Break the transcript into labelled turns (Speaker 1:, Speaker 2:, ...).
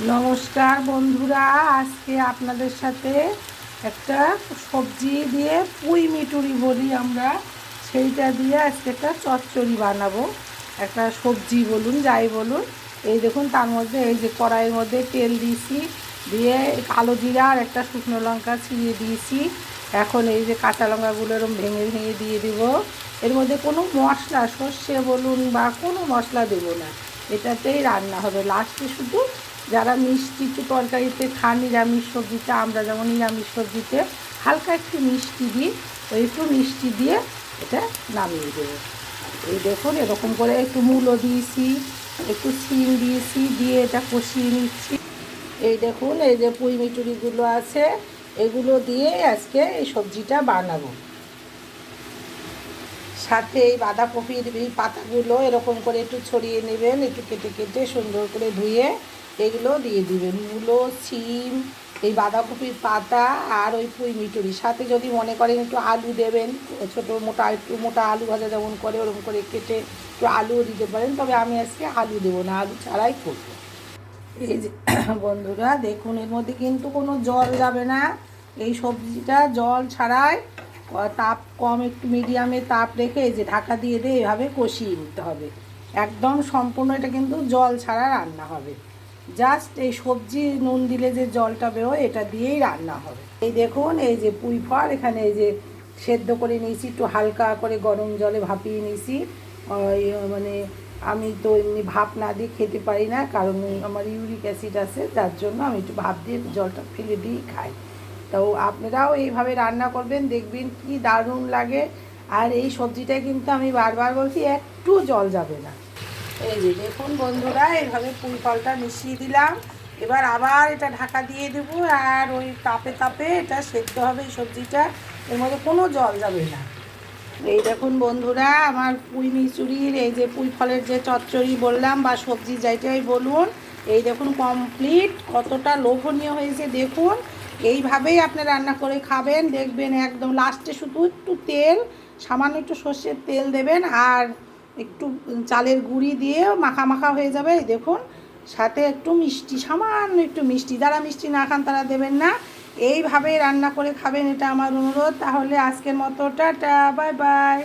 Speaker 1: নমস্কার বন্ধুরা, আজকে আপনাদের সাথে একটা সবজি দিয়ে পুঁই মিটুরি বলি আমরা, সেইটা দিয়ে আজকে একটা চচ্চড়ি বানাবো। একটা সবজি বলুন যাই বলুন। এই দেখুন, তার মধ্যে এই যে কড়াইয়ের মধ্যে তেল দিয়েছি, দিয়ে কালো জিরা আর একটা শুকনো লঙ্কা ছিঁড়িয়ে দিয়েছি। এখন এই যে কাঁচা লঙ্কাগুলো এরকম ভেঙে ভেঙে দিয়ে দেব। এর মধ্যে কোনো মশলা, সর্ষে বলুন বা কোনো মশলা দেবো না, এটাতেই রান্না হবে। লাস্টে শুধু যারা মিষ্টি তরকারিতে খান, নিরামিষ সবজিতে, আমরা যেমন নিরামিষ সবজিতে হালকা একটু মিষ্টি দিই, ওই একটু মিষ্টি দিয়ে এটা নামিয়ে দেবো। এই দেখুন, এরকম করে একটু মূলো দিয়েছি, একটু সিম দিয়েছি, দিয়ে এটা কষিয়ে নিচ্ছি। এই দেখুন, এই যে পুঁই মিটুরিগুলো আছে, এগুলো দিয়ে আজকে এই সবজিটা বানাবো। সাথে এই বাঁধাকপির এই পাতাগুলো এরকম করে একটু ছড়িয়ে নেবেন, একটু কেটে কেটে সুন্দর করে ধুয়ে এগুলো দিয়ে দিবেন। মূলো, সিম, এই বাঁধাকপির পাতা আর ওই পুঁই মিটুরি, সাথে যদি মনে করেন একটু আলু দেবেন, ছোটো মোটা একটু মোটা আলু ভাজা যেমন করে ওরকম করে কেটে একটু আলুও দিতে পারেন, তবে আমি আজকে আলু দেবো না, আলু ছাড়াই করবো। এই যে বন্ধুরা দেখুন, এর মধ্যে কিন্তু কোনো জল যাবে না। এই সবজিটা জল ছাড়াই তাপ কম, একটু মিডিয়ামে তাপ রেখে এই যে ঢাকা দিয়ে দিয়ে এভাবে কষিয়ে নিতে হবে। একদম সম্পূর্ণ এটা কিন্তু জল ছাড়া রান্না হবে। জাস্ট এই সবজি নুন দিলে যে জলটা বেরোয় এটা দিয়েই রান্না হবে। এই দেখুন, এই যে পুঁই ফল এখানে এই যে সেদ্ধ করে নিয়েছি, একটু হালকা করে গরম জলে ভাপিয়ে নিয়েছি। মানে আমি তো এমনি ভাপ না দিয়ে খেতে পারি না, কারণ আমার ইউরিক অ্যাসিড আছে, যার জন্য আমি একটু ভাপ দিয়ে জলটা ফেলে দিয়েই খাই। তো আপনারাও এইভাবে রান্না করবেন, দেখবেন কি দারুণ লাগে। আর এই সবজিটায় কিন্তু আমি বারবার বলছি, একটু জল যাবে না। এই যে দেখুন বন্ধুরা, এইভাবে পুঁই ফলটা মিশিয়ে দিলাম। এবার আবার এটা ঢাকা দিয়ে দেবো, আর ওই তাপে তাপে এটা সেদ্ধ হবে এই সবজিটা, এর মধ্যে কোনো জল যাবে না। এই দেখুন বন্ধুরা, আমার পুঁই মিচুরির এই যে পুঁই ফলের যে চচ্চড়ি বললাম বা সবজি যাইটাই বলুন, এই দেখুন কমপ্লিট, কতটা লোভনীয় হয়েছে দেখুন। এইভাবেই আপনি রান্না করে খাবেন, দেখবেন একদম লাস্টে শুধু একটু তেল, সামান্য একটু সর্ষের তেল দেবেন, আর একটু চালের গুঁড়ি দিয়ে মাখা মাখা হয়ে যাবে। এই দেখুন, সাথে একটু মিষ্টি, সামান্য একটু মিষ্টি, যারা মিষ্টি না খান তারা দেবেন না। এইভাবেই রান্না করে খাবেন, এটা আমার অনুরোধ। তাহলে আজকের মতো টাটা, বাই বাই।